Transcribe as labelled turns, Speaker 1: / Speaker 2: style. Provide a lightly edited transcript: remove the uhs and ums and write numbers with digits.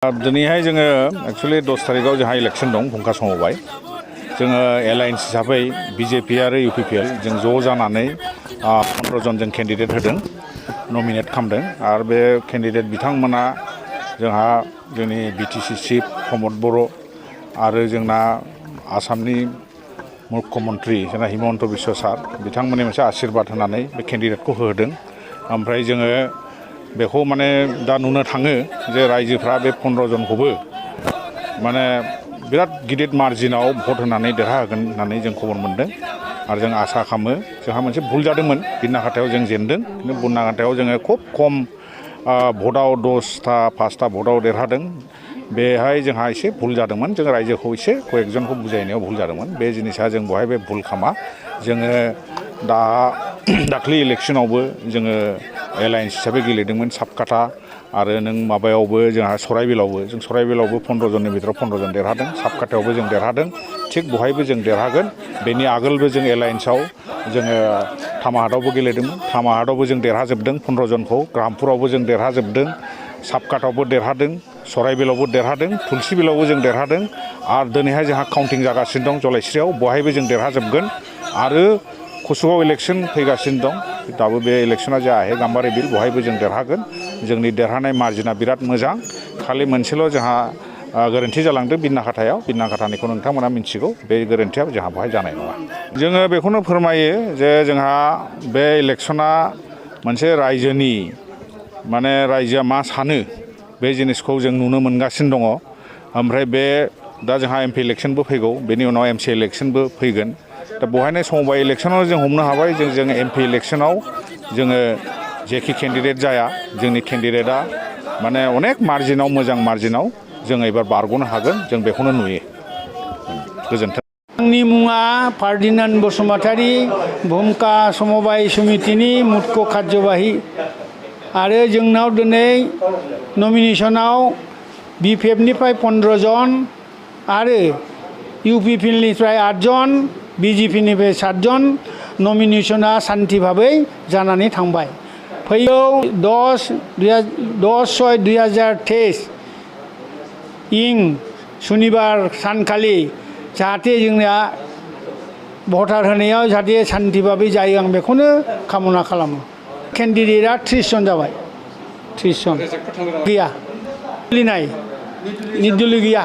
Speaker 1: दिनैहाय जोङो एक्चुअली 10 तारिखआव जोंहा इलेक्शन दं भुमखा समावबाय जोङो एलायन्स हिसाबै बिजेपि आरो इउपिपिएल जों ज' जानानै 15 जन जों केन्डिडेट होदों नमिनेट खालामदों आरो बे केन्डिडेट बिथांमोना जोंहा जोंनि बिटिसि चिफ प्रमद बर' आरो जोंना आसामनि मुख्यमन्त्री जोंना हिमन्त बिश्व सार बिथांमोननि मोनसे आशीर्बाद होनानै बे केन्डिडेटखौ होदों ओमफ्राय जोङो बेखौ माने दा नुनो थाङो जे रायजोफ्रा बे 15 जनखौबो माने बिराद गिदिर मार्जिनाव भट होनानै देरहाहोगोन होननानै जों खबर मोनदों आरो जों आसा खालामो जोंहा मोनसे भुल जादोंमोन बिनाखाथायाव जों जेनदों खिन्थु बिनाखाथायाव जोङो खुब खम भटआव 10टा 5टा भटआव देरहादों बेहाय जोंहा एसे भुल जादोंमोन जों रायजोखौ एसे कয়েকजनखौ बुजायनायाव भुल जादोंमोन बे जिनिसा जों बहाय बे भुल खामा जोङो दाख्लै इलेक्शनावबो जोङो एलायन्स हिसाबै गेलेदोंमोन साबकाटा आरो नों माबायावबो जोंहा सराइबिलावबो जों सराइबिलावबो 15 जननि बिथोराव 15 जन देरहादों साबकाटायावबो जों देरहादों थिग बहायबो जों देरहागोन बेनि आगोलबो जों एलायन्सआव जोङो थामाहाटावबो गेलेदोंमोन थामाहाटावबो जों देरहाजोबदों 15 जनखौ ग्रामपुरावबो जों देरहाजोबदों साबकाटावबो देरहादों सराइबिलावबो देरहादों तुलसिबिलावबो जों देरहादों आरो दिनैहाय जोंहा काउन्टिं जागासिनो दं जलाइस्रियाव बहायबो जों देरहाजोबगोन आरो कुसुगाव इलेक्शन फैगासिनो दं दाबो बे इलेक्शना जायाखै गाम्बारि बिल बहायबो जों देरहागोन जोंनि देरहानाय मार्जिना बिराद मोजां खालि मोनसेल' जोंहा गोरोन्थि जालांदों बिनाखाथानिखौ नोंथांमोना मिन्थिगौ बे गोरोन्थिया जोंहा बहाय जानाय नङा जोङो बेखौनो फोरमायो जे जोंहा बे इलेक्शना मोनसे रायजोनि माने रायजोआ मा सानो बे जिनिसखौ जों नुनो मोनगासिनो दङ ओमफ्राय बे दा जोंहा एमपि इलेक्शनबो फैगौ बेनि उनाव एमसि इलेक्शनबो फैगोन दा बहायनो समबाय इलेक्शनाव जों हमनो हाबाय जों एमपि इलेक्शनाव जोङो जेखि केन्डिडेट जाया जोंनि केन्डिडेटआ माने अनेक मार्जिनाव मोजां मार्जिनाव जों एबार बारग'नो हागोन जों बेखौनो नुयो गोजोन्थों
Speaker 2: आंनि मुङा फार्दिनान्द बसुमतारी भुमखा समबाय समितिनि मुख्य कार्यबाही आरो जोंनाव दिनै नमिनेसनाव बिपिएफनिफ्राय 15 जन आरो इउपिपिएलनिफ्राय 8 जन बिजेपिनिफ्राय 7 जन नमिनेसना सान्थि भाबै जानानै थांबाय फैगौ 10/6/2023 इं सुनिबार सानखालि जाहाथे जोंना भटार होनायाव जाहाथे सान्थि भाबै जायो आं बेखौनो कामना खालामो केन्डिडेटआ 30 जन जाबाय 30 जन गैया निर्दलीय गैया